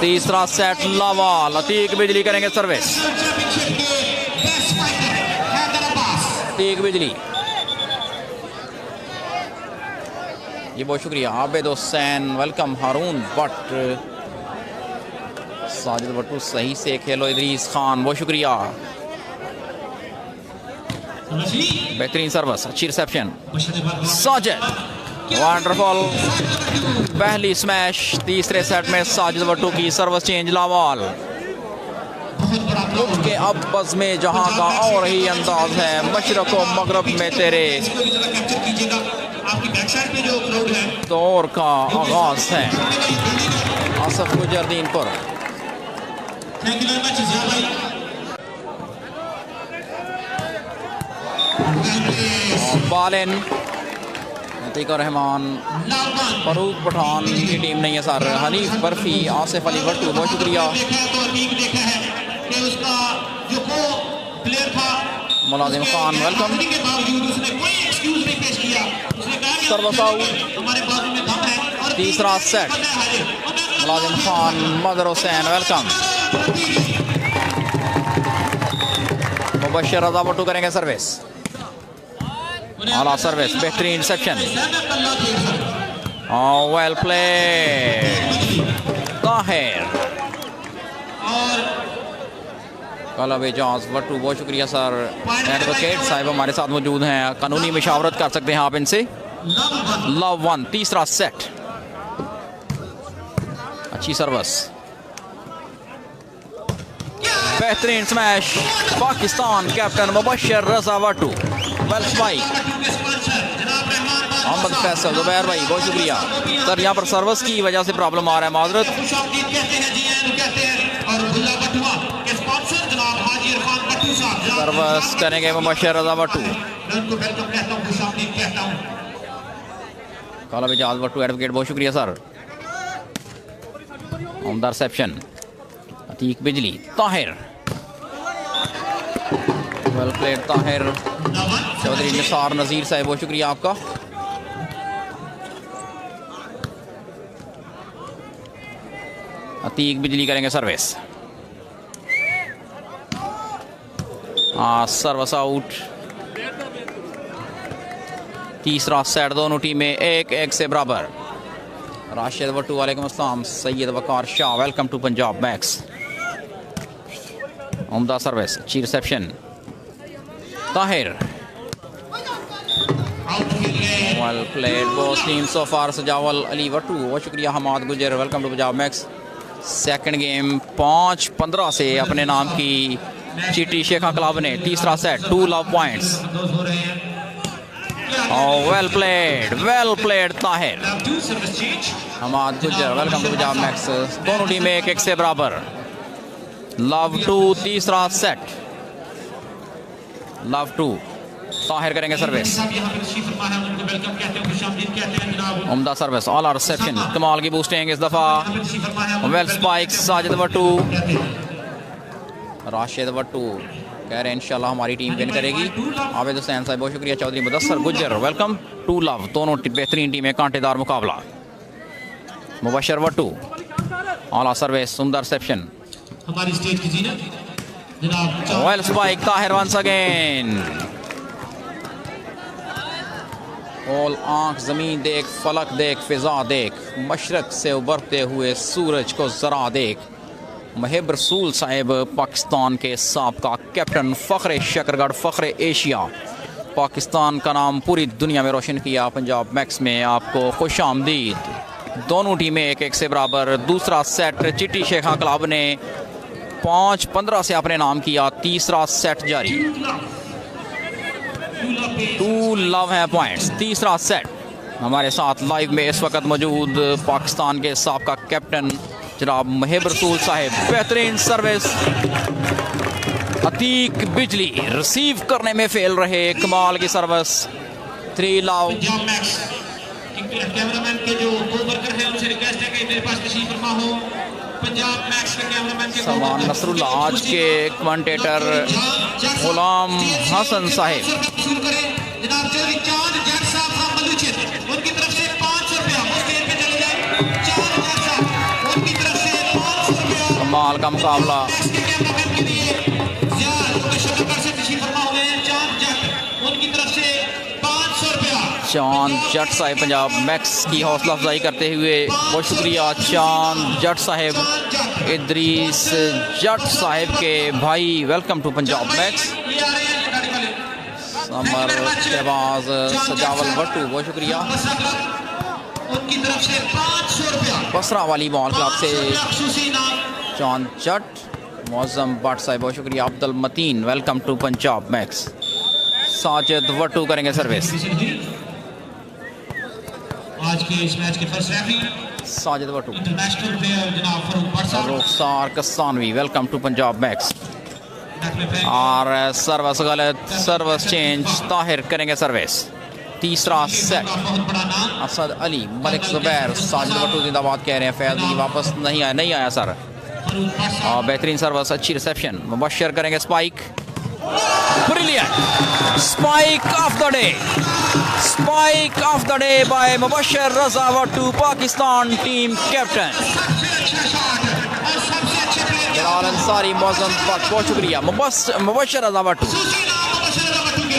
तीसरा सेट लावाल। अतीक बिजली करेंगे सर्विस। अतीक बिजली, ये बहुत शुक्रिया। आबिद हुसैन वेलकम। हारून भट्ट, साजिद भट्टू सही से खेलो। इदरीस खान बहुत शुक्रिया। बेहतरीन सर्विस, अच्छी रिसेप्शन। साजिद वंडरफुल, पहली स्मैश तीसरे सेट में। साजिद भट्टू की सर्विस चेंज लावाल के अब बज़ में जहां का और ही अंदाज है। मशरक़ व मगरब में तेरे दौर का आगाज है। आसफ गुजरदीन पर बालिन, अतीक रहमान, फरूक पठान की टीम नहीं है सर। हनीफ बर्फी, आसिफ अली भट्टू बहुत शुक्रिया। Mulazim Khan welcome. Service out, तीसरा सेट। मुलाजिम खान, मदर हुसैन वेलकम। मुबशर रजा भट्टू करेंगे सर्विस। आला सर्विस, बेहतरीन रिसेप्शन। Well played Tahir. कलब एजाज भट्टू बहुत शुक्रिया सर। एडवोकेट साहिब हमारे साथ मौजूद हैं, कानूनी मशावरत कर सकते हैं आप इनसे। लव वन, तीसरा सेट। अच्छी सर्विस, बेहतरीन smash. Pakistan captain Mubashar Raza Bhattu. Well spike. Mohammad Faisal, Zubair भाई बहुत शुक्रिया सर। यहाँ पर सर्विस की वजह से प्रॉब्लम आ रहा है, माजरत। सर्विस करेंगे मुबशर रजा भट्टू। काला एजाज भट्टू एडवोकेट बहुत शुक्रिया सर। उम्दा reception. Atiq Bijli, Tahir well played Tahir. Chaudhry Nisar Nazir साहब बहुत शुक्रिया आपका। अतीक बिजली करेंगे सर्विस। सर्विस आउट, तीसरा सेट। दोनों टीमें 1-1 से बराबर। राशिद भट्टू वालेकुम अस्सलाम। Syed Waqar Shah welcome to Punjab Max. उम्दा सर्विस, अच्छी reception. Tahir well played, both team so far. Sajawal Ali Bhattu बहुत शुक्रिया। Hammad Gujjar welcome to Punjab Max. Second game 5-15 से अपने नाम की चीटी शेखा क्लब ने। तीसरा set, 2 love points. Well played Tahir. Hamad Gujjar welcome to Punjab max. दोनों टीमें 1-1 से बराबर। लव 2, तीसरा सेट। लव 2, ताहिर करेंगे सर्विस। उम्दा सर्विस, ऑल रिसेप्शन। कमाल की बूस्टिंग इस दफा। Well spikes, Sajid Bhattu. राशिद भट्टू कह रहे हैं इंशाल्लाह हमारी टीम विन करेगी। आबिद हुसैन साहब बहुत शुक्रिया। चौधरी मुदस्सर गुजर वेलकम। 2 लव, दोनों बेहतरीन टीमें, कांटेदार मुकाबला। मुबशर भट्टू ऑल सर्विस, उम्दा रिसेप्शन। हमारी स्टेज की जीनत जनाब। Well spike Tahir once again. ऑल आंख ज़मीन देख, फलक देख, फिजा देख, मशरक से उभरते हुए सूरज को ज़रा देख। महब रसूल साहिब पाकिस्तान के साबका कैप्टन, फ़ख्र शकरगढ़, फ़ख्र एशिया, पाकिस्तान का नाम पूरी दुनिया में रोशन किया। पंजाब मैक्स में आपको खुश आमदीद। दोनों टीमें 1-1 से बराबर। दूसरा सेट चिट्टी शेखा क्लब ने 5-15 से अपने नाम किया। तीसरा सेट जारी। 2 लव है पॉइंट्स। तीसरा सेट। हमारे साथ लाइव में इस वक्त मौजूद पाकिस्तान के साबका कैप्टन जनाब महब रसूल साहिब। बेहतरीन सर्विस। अतीक बिजली रिसीव करने में फेल रहे। कमाल की सर्विस। 3 लव। कैमरामैन के जो दो वर्कर हैं उनसे रिक्वेस्ट है कि मेरे पास तशरीफ फरमा हो। पंजाब मैक्स के कैमरामैन के सलमान नसरुल्लाह, आज के कमेंटेटर गुलाम हसन साहिब। जनाब चांद जट साहब बलूचिस्तान, उनकी तरफ से 500 रुपया उनकी तरफ से 500 कमाल का मुकाबला। चांद जट साहिब पंजाब मैक्स की हौसला अफजाई करते हुए बहुत शुक्रिया चांद जट साहिब, इदरीस जट साहिब के भाई, welcome to Punjab Max. Samar Shahbaz Sajawal Bhattu बहुत शुक्रिया। बसरा वाली बॉल क्लब से चांद जट, मौजम भट्ट साहिब बहुत शुक्रिया। Abdul Mateen welcome to Punjab Max. Sajid Wattoo करेंगे सर्विस। आज के इस मैच के first referee Sajid Wattoo. International player जनाब Farooq Barsa. Rukhsar Kassanvi welcome to Punjab Max. और सर्विस गलत, सर्विस चेंज, ताहिर करेंगे सर्विस। तीसरा सेट असद अली, मलिक जुबैर, साजिद वट्टू जिंदाबाद कह रहे हैं। फैज अली वापस नहीं आया सर। और बेहतरीन सर्विस, अच्छी रिसेप्शन। मुबशर करेंगे spike, brilliant spike of the day, spike of the day by Mubashar Raza Wattoo, Pakistan team captain. Bilal Ansari मौजूद, बहुत शुक्रिया मुबशर रजा वट्टू।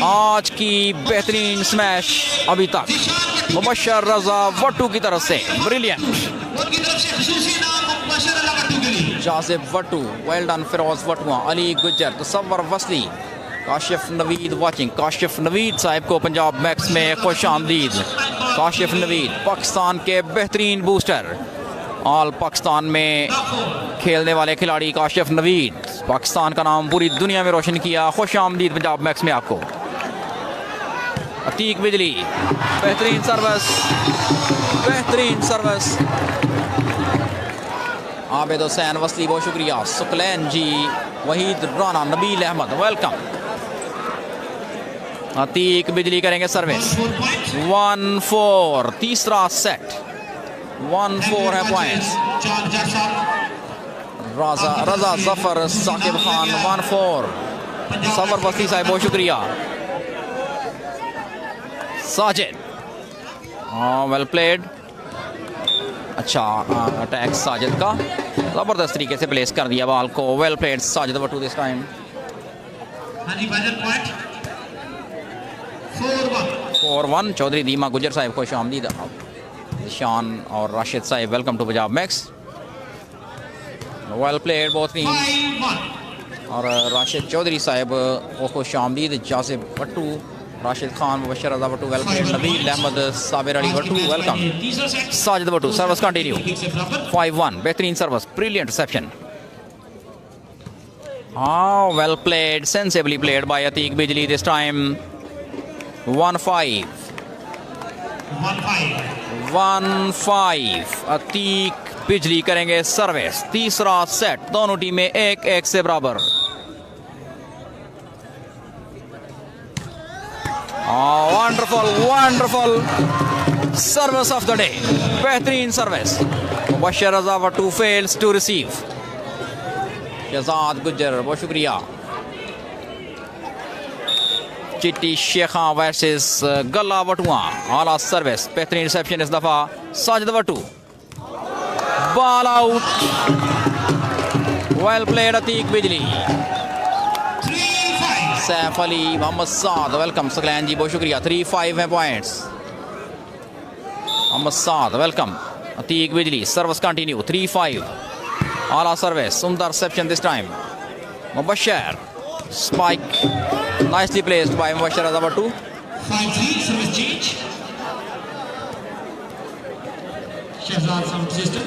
आज की बेहतरीन स्मैश अभी तक मुबशर रजा वट्टू की तरफ से, brilliant. Jasib Wattoo, well done Firoz Watua, Ali Gujjar, Tasawwur Wasli, Kashif Naveed watching. Kashif Naveed साहिब को पंजाब मैक्स में खुश आमदीद। काशिफ नवीद पाकिस्तान के बेहतरीन बूस्टर, ऑल पाकिस्तान में खेलने वाले खिलाड़ी काशिफ नवीद, पाकिस्तान का नाम पूरी दुनिया में रोशन किया। खुश आमदीद पंजाब मैक्स में आपको। अतीक बिजली, बेहतरीन सर्विस, बेहतरीन सर्विस। आबिद हुसैन वसली बहुत शुक्रिया। सुकलैन जी, वहीद राना, नबील अहमद वेलकम। अतीक बिजली करेंगे सर्विस। 1-4 तीसरा सेट, 1-4 है पॉइंट्स। रजा जफर, साकिब खान 1-4। सफर वसली साहब बहुत शुक्रिया। साजिद, वेल प्लेड, अच्छा अटैक साजिद का, जबरदस्त तरीके से प्लेस कर दिया बॉल को। Well played Sajid Wattoo this time. 4-1। Chaudhry Dima Gujjar साहिब खुश आमदीद। शान और राशिद साहिब welcome to Punjab Max. Well played both team. और राशिद चौधरी साहिब को खुश आमदीद। Jasib Wattoo, Rashid Khan, Mubashar Raza Wattoo well played. Nabeel Ahmad, Sabir Ali Wattoo welcome. Sajid Wattoo service continue. 5-1 बेहतरीन सर्विस, ब्रिलियंट रिसेप्शन। हाँ well played, sensibly played by Atiq Bijli this time. 1-5 Atiq Bijli करेंगे सर्विस। तीसरा सेट, दोनों टीमें 1-1 से बराबर। Wonderful service of the day, बेहतरीन service. Mubashar Raza Wattoo fails to receive. Shahzad Gujjar बहुत शुक्रिया। चिट्टी शेखा वर्सेस गला वटुआ, आला सर्विस, बेहतरीन रिसेप्शन इस दफा। Sajid Wattoo, ball out, well played Atiq Bijli. Saif Ali, Mohammad Saad welcome. Saqlain ji बहुत शुक्रिया। 3-5 है points. Mohammad Saad welcome. Atiq Bijli service continue. 3-5 आला सर्विस, उम्दा reception this time. Mubashar spike, nicely placed by Mubashar Raza Wattoo. 5-3 service change.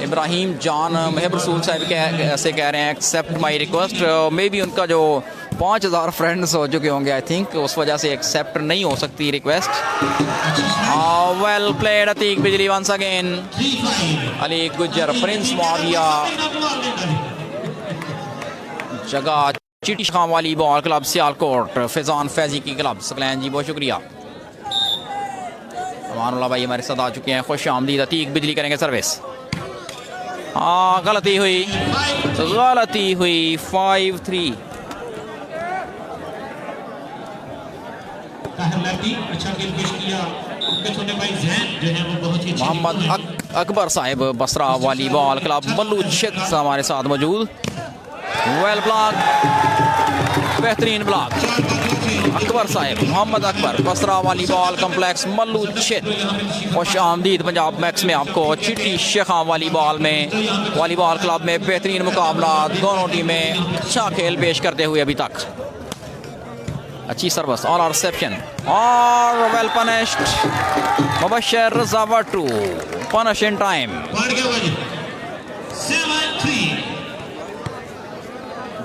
Ibrahim Jan महब रसूल साहब से कह रहे हैं accept my request. Maybe उनका जो 5000 फ्रेंड्स हो चुके होंगे, आई थिंक उस वजह से एक्सेप्ट नहीं हो सकती request. Well played Atiq Bijli once again. Ali Gujjar, prince Muawiya, जगह चिटी खां वाली बॉल क्लब सियालकोट, फैजान फैजी की क्लब। सकलैन जी बहुत शुक्रिया। अमानुल्लाह भाई हमारे साथ आ चुके हैं, खुश आमदीद। अतीक बिजली करेंगे सर्विस। हाँ गलती हुई 5-3। मोहम्मद अकबर साहिब बसरा वॉलीबॉल क्लब मल्लूचित हमारे साथ मौजूद। वेल ब्लॉक, बेहतरीन ब्लॉक। अकबर साहिब, मोहम्मद अकबर, बसरा वॉलीबॉल कम्प्लेक्स मल्लूचित। खुश आमदीद पंजाब मैक्स में आपको। चिट्टी शेखा वॉलीबॉल में, वॉलीबॉल क्लब में बेहतरीन मुकाबला। दोनों टीमें अच्छा खेल पेश करते हुए अभी तक। अच्छी सर्विस और रिसेप्शन और well punished. Mubashar Raza Wattoo punish in time.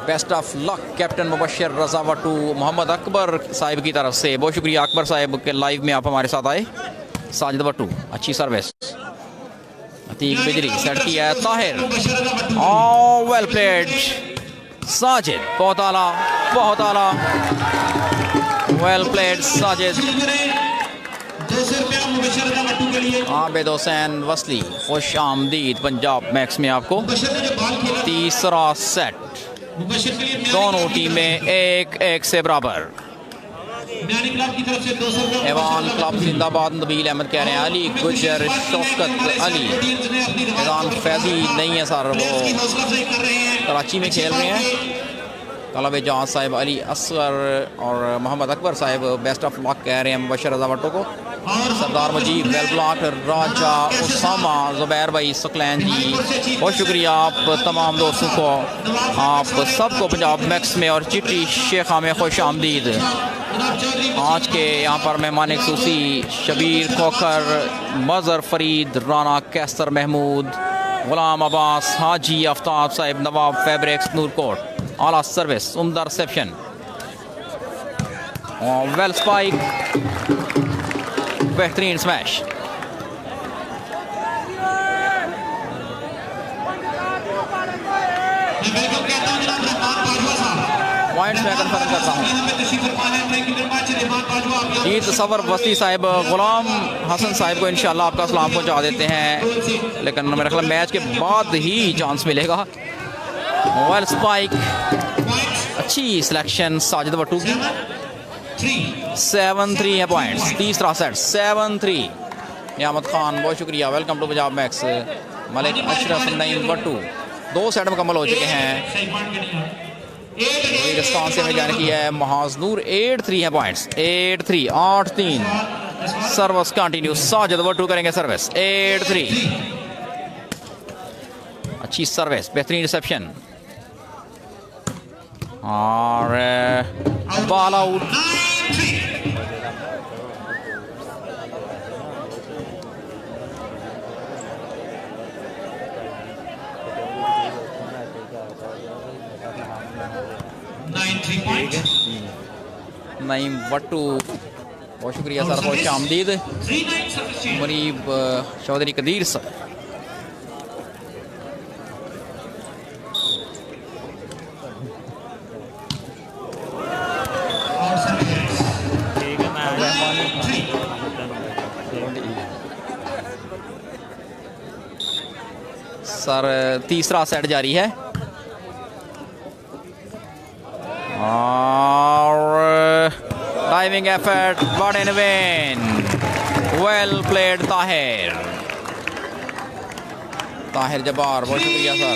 Best of luck captain Mubashar Raza Wattoo Mohammad Akbar साहिब की तरफ से। बहुत शुक्रिया अकबर साहिब के लाइव में आप हमारे साथ आए। साजिद वट्टू अच्छी सर्विस। अतीक बिजली सेट किया है ताहिर। वेल प्लेड साजिद, बहुत आला, बहुत आला। Well played Sajid. आबिद हुसैन वसली, खुश आमदीद पंजाब मैक्स में आपको। तीसरा सेट, दोनों टीमें 1-1 से बराबर। एवान क्लब जिंदाबाद। नबील अहमद कह रहे हैं अली गुजर, शौकत अली। एवान फैजी नहीं है सर, वो कराची में खेल रहे हैं। तलब जहाज साहिब, अली असगर और मोहम्मद अकबर साहिब बेस्ट ऑफ लक कह रहे हैं मुबशर रजा वट्टू को। सरदार मजीद, वेल ब्लॉक, राजा, उसामा, जुबैर भाई, सुकलैन जी, बहुत शुक्रिया आप तमाम दोस्तों को। आप सबको पंजाब मैक्स में और चिट्टी शेखा में खुश आमदीद। आज के यहाँ पर मेहमान खूसी शबीर खोखर, मज़र फरीद, राना कैसर महमूद, गुलाम अब्बास, हाजी आफ्ताब साहिब, नवाब फैब्रिक्स नूरकोट। आला सर्विस, उम्दा रिसेप्शन, वेल स्पाइक, बेहतरीन स्मैश। पॉइंट्स में कंफर्म करता हूँ। जीत सवर वसी साहिब गुलाम हसन साहिब को इंशाल्लाह आपका सलाम पहुँचा देते हैं, लेकिन मेरा ख्याल मैच के बाद ही चांस मिलेगा। वेल स्पाइक, अच्छी सिलेक्शन साजिद वट्टू की। 7-3 है पॉइंट्स। तीसरा सेट 7-3। नियामत खान, बहुत शुक्रिया, welcome to Punjab Max. Malik Ashraf, Naeem Wattoo, 2 set मुकम्मल हो चुके हैं। रिस्पॉन्स में जाने की है महाज नूर। 8-3 है points. 8-3, 8-3। Service continue, Sajid Wattoo करेंगे सर्विस। 8-3, अच्छी सर्विस, बेहतरीन रिसेप्शन और बॉल आउट। नईम वट्टू, बहुत शुक्रिया सर, खुश आमदीद। मुनीब चौधरी कदीर सर, सर तीसरा सेट जारी है और diving effort, but in when. Well played Tahir, Tahir Jabbar, बहुत शुक्रिया सर।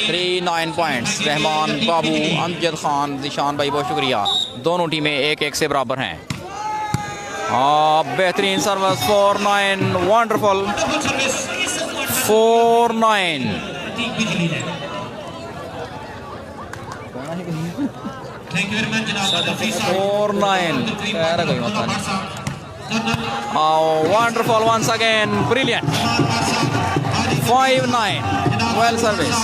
3-9 पॉइंट्स। रहमान बाबू, अमजद खान, निशान भाई, बहुत शुक्रिया। दोनों टीमें 1-1 से बराबर हैं। बेहतरीन service, 4-9, wonderful, 4-9। Thank you very much जनाब। 4-9 कोई मसला नहीं। Wonderful once again, brilliant. 5-9, well service.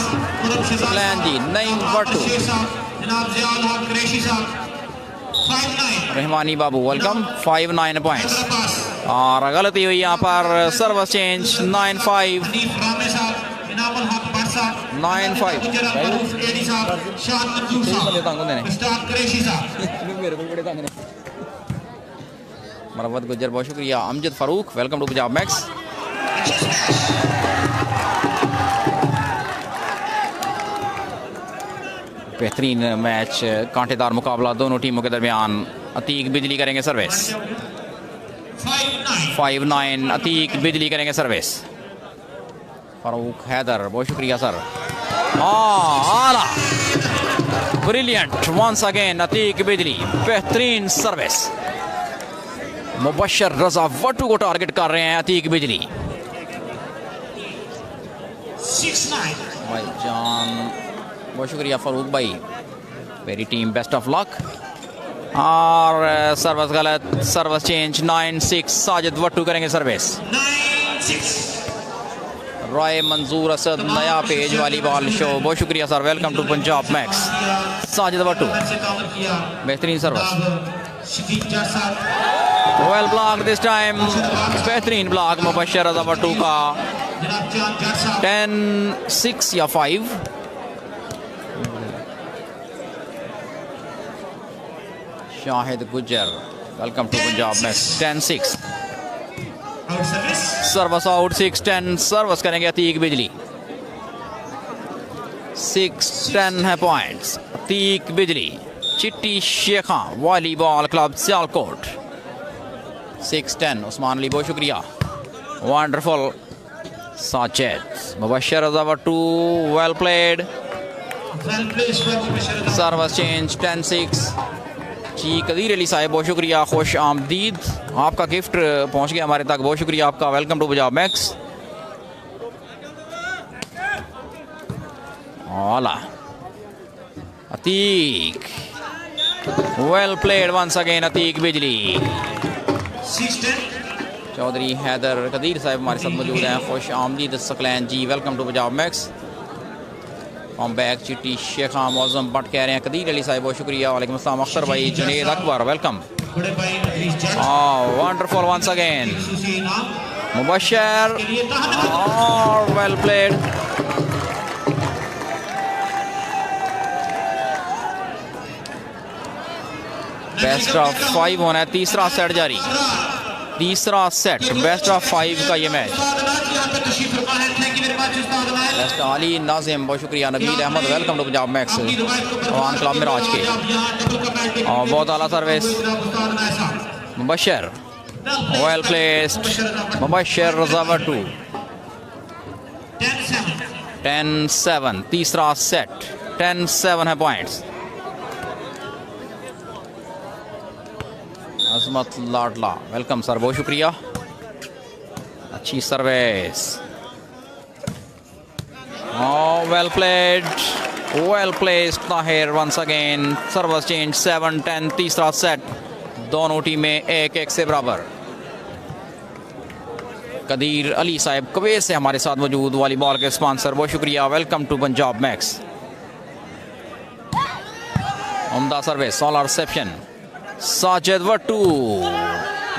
प्लान जी, नईम वट्टू, रहमानी बाबू, वेलकम। 5-9 पॉइंट्स और गलती हुई यहाँ पर। Service change, 9-5, 9-5। मरवत गुजर, बहुत शुक्रिया। Amjad Farooq, welcome to Punjab Max. बेहतरीन मैच, कांटेदार मुकाबला दोनों टीमों के दरमियान। अतीक बिजली करेंगे सर्विस। 5-9, अतीक बिजली करेंगे सर्विस। फारूक हैदर, बहुत शुक्रिया सर। आला, ब्रिलियंट वंस अगेन अतीक बिजली, बेहतरीन सर्विस। मुबशर रजा वट्टू को टारगेट कर रहे हैं अतीक बिजली। 6-9 भाई जान, बहुत शुक्रिया फारूक भाई, मेरी टीम बेस्ट ऑफ लक। और सर्विस गलत, सर्विस चेंज 9-6। साजिद वट्टू करेंगे सर्विस। 9-6 रॉय मंजूर असद, नया पेज वाली बॉल शो, बहुत शुक्रिया sir, welcome to Punjab Max. Sajid Wattoo, से काउंटर किया बेहतरीन सर्विस, शफीक जट साहब, वेल ब्लॉक दिस टाइम, बेहतरीन ब्लॉक मुबशर रजा वट्टू का। जनाब जान जट साहब 10-6 या 5। Shahid Gujar, welcome to Punjab Max. 10-6 out service service out. 6-10 service करेंगे अतीक बिजली। 6-10 है पॉइंट्स। अतीक बिजली, चिट्टी शेखा वॉलीबॉल क्लब सियालकोट। 6-10 उस्मान अली, बहुत शुक्रिया, wonderful. Sajid, Mubashar Raza Wattoo, well played. Well place for Mubashar service change 10-6 जी। कदीर अली साहब, बहुत शुक्रिया, खुश आमदीद, आपका गिफ्ट पहुंच गया हमारे तक, बहुत शुक्रिया आपका, वेलकम टू पंजाब मैक्स। आला, Atiq, well played once again Atiq Bijli. 6-10 Chaudhary Haider Qadeer साहब हमारे साथ मौजूद हैं, खुश आमदीद सकलैन जी, वेलकम टू पंजाब मैक्स। हम बैक चिट्टी शेखा मौजम बट कह रहे हैं, कदीर अली साहब बहुत शुक्रिया, वालेकुम अस्सलाम। अख्तर भाई, जुनेद अकबर, वेलकम। बड़े भाई अदरीस जट वंडरफुल वंस अगेन खुसूसी इनाम मुबशर, के लिए तहत और वेल प्लेड। बेस्ट ऑफ 5 होना है, तीसरा सेट जारी, तीसरा सेट बेस्ट ऑफ 5 का ये मैच। बेस्ट अली नाजिम, बहुत शुक्रिया। Nabeel Ahmad, welcome to Punjab Max, जवान क्लब मिराज के। और बहुत आला service Mubashar, well placed Mubashar Raza Wattoo. 10-7 तीसरा सेट, 10-7 है पॉइंट्स। अजमत लाडला, वेलकम सर, बहुत शुक्रिया, अच्छी service. Well played, well placed Tahir once again. Service change 7-10 तीसरा सेट, दोनों टीमें 1-1 से बराबर। कदीर अली साहब कुवैत से हमारे साथ मौजूद, वॉलीबॉल के स्पॉन्सर, बहुत शुक्रिया, वेलकम टू पंजाब मैक्स। उम्दा service, all reception, Sajid Wattoo,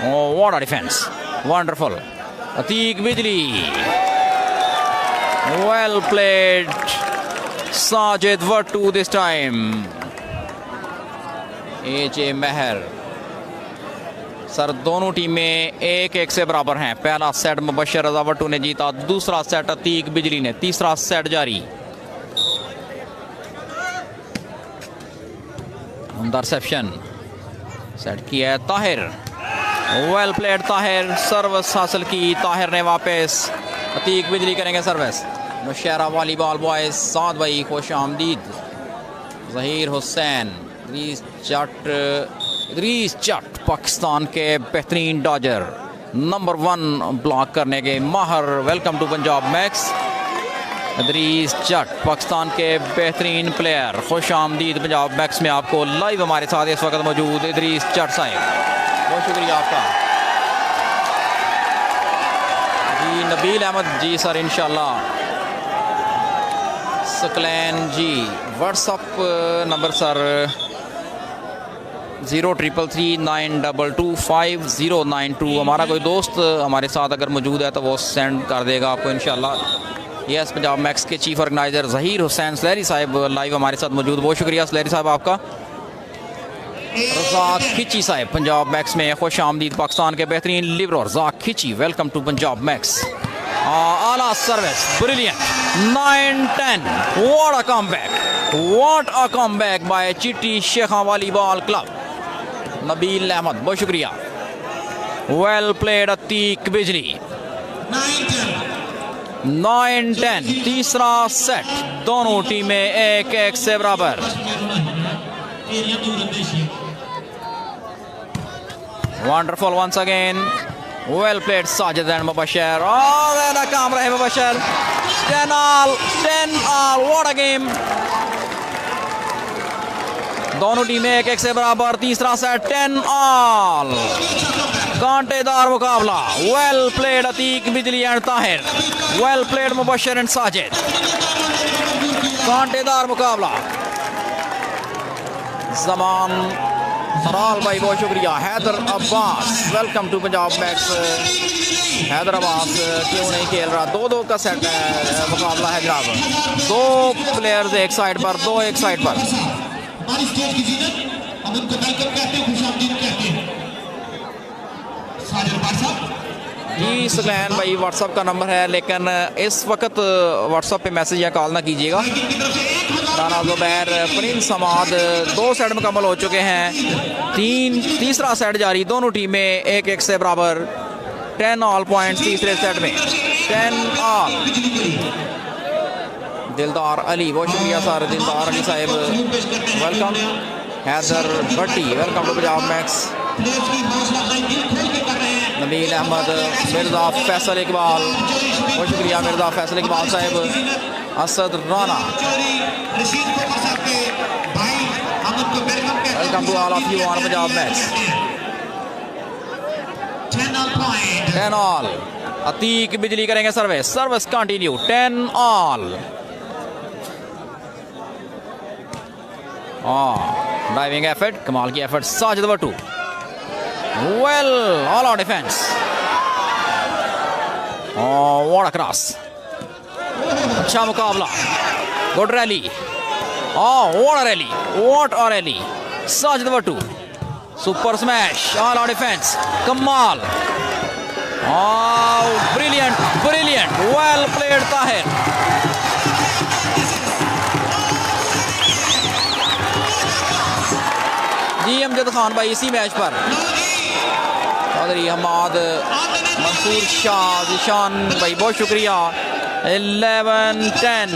what a defence, wonderful. Atiq Bijli, well played, Sajid Wattoo this time. AJ Mehar, sir दोनों टीमें 1-1 से बराबर हैं। पहला सेट मुबशर रजा वट्टू ने जीता, दूसरा सेट अतीक बिजली ने, तीसरा सेट जारी। उम्दा रिसेप्शन, सेट किया है Tahir, well played Tahir, service हासिल की ताहिर ने वापस। अतीक बिजली करेंगे सर्विस। मुशैरा वॉलीबॉल बॉयज, साद भाई खुश आमदीद। जहीर हुसैन, इदरीस जट पाकिस्तान के बेहतरीन डॉजर, नंबर 1 ब्लॉक करने के माहर, welcome to Punjab Max. Idrees Jatt Pakistan के बेहतरीन प्लेयर, खुश आमदीद पंजाब मैक्स में। आपको लाइव हमारे साथ इस वक्त मौजूद इदरीस जट साहब, बहुत शुक्रिया आपका जी। नबील अहमद जी सर, इंशाल्लाह। सकलैन जी, व्हाट्सअप नंबर सर 0339225092। हमारा कोई दोस्त हमारे साथ अगर मौजूद है तो वो सेंड कर देगा आपको इंशाल्लाह। यस, पंजाब मैक्स के चीफ ऑर्गेनाइजर ज़हीर हुसैन सलहरी साहब लाइव हमारे साथ मौजूद, बहुत शुक्रिया सलहरी साहब आपका। रज़ाक खिची साहब, पंजाब मैक्स में खुश आमदीद। पाकिस्तान के बेहतरीन libero Razzaq Khichi, welcome to Punjab Max. आला service, brilliant. 9-10, what a comeback, what a comeback by Chitti Shekha volleyball club. Nabeel Ahmad, बहुत शुक्रिया, वेल प्लेड। अतीक बिजली, 9-10 तीसरा सेट, दोनों टीमें 1-1 से बराबर। Wonderful once again, well played Sajid and Mubashar, और नाकाम रहे Mubashar. 10 all, what a game. दोनों टीमें 1-1 से बराबर, तीसरा सेट 10 ऑल। कांटेदार मुकाबला, well played Atiq Bijli and Tahir, well played Mubashar and Sajid. कांटेदार मुकाबला। जमान सराल भाई बहुत शुक्रिया। Haider Abbas, welcome to Punjab Max. Haider Abbas क्यों नहीं खेल रहा? 2-2 का सेट मुकाबला है जनाब। 2 प्लेयर्स एक साइड पर, 2 एक साइड पर। जी सकलैन भाई व्हाट्सअप का नंबर है, लेकिन इस वक्त व्हाट्सअप पे मैसेज या कॉल ना कीजिएगा। राना ज़ुबैर, प्रिंस समाद, 2 सेट मुकम्मल हो चुके हैं। तीसरा सेट जारी, दोनों टीमें 1-1 से बराबर। 10 ऑल पॉइंट्स तीसरे सेट में, 10 ऑल। दिलदार अली, बहुत शुक्रिया sir, Dildar Ali Sahab, welcome. Haider Bhatti, welcome to Punjab Max. Nabeel Ahmed, Mirza Faisal Iqbal, बहुत शुक्रिया Mirza Faisal Iqbal Sahab. Asad Rana, welcome to all of you on Punjab Max. 10 all. Atiq Bijli करेंगे service continue. 10 all. Diving effort, कमाल की effort Sajid Wattoo, well all out defence. What a cross, अच्छा मुकाबला, good rally. What a rally. Sajid Wattoo, super smash, all out defence, कमाल। Brilliant, well played Tahir. जी अमजद खान भाई इसी match पर, चौधरी हमाद, मंसूर शाह, जिशान भाई बहुत शुक्रिया। 11-10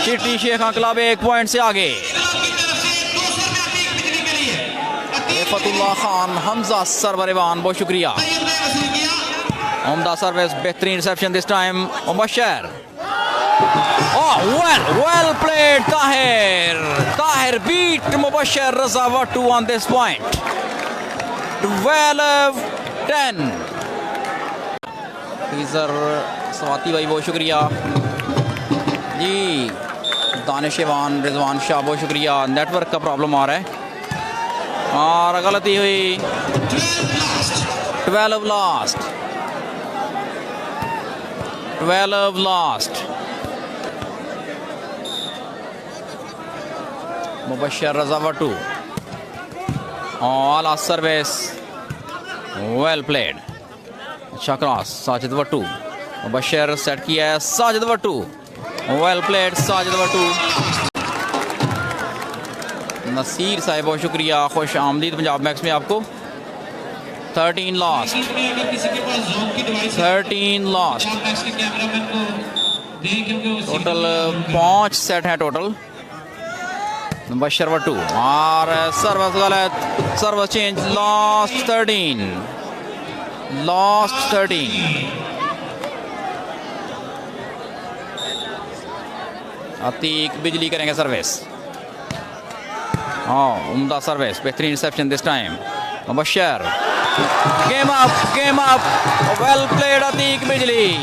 चिट्टी शेख क्लब 1 पॉइंट से आगे। फतुल्ला खान, हमजा सरवरवान, बहुत शुक्रिया। उम्दा सर्विस, बेहतरीन reception this time. Mubashar, well played Tahir beat Mubashir Raza Wattu on this point. 12-10. Teaser Swati भाई बहुत शुक्रिया जी। दानिशवान, रिजवान शाह बहुत शुक्रिया। नेटवर्क का प्रॉब्लम आ रहा है और गलती हुई। 12 last. Mubashar Raza Wattoo, all service, well played, अच्छा क्रॉस। साजिद वटू, मुबशर सेट किया है। Sajid Wattoo, well played Sajid Wattoo. नसीर साहब बहुत शुक्रिया, खुश आमदीद पंजाब मैक्स में आपको। 13 लास्ट। टोटल 5 सेट है टोटल। मुबशर वटू और सर्विस गलत, service change. Last 13। Atiq Bijli करेंगे सर्विस। उम्दा सर्विस, बेहतरीन reception this time. Mubashar, game up, well played Atiq बिजली।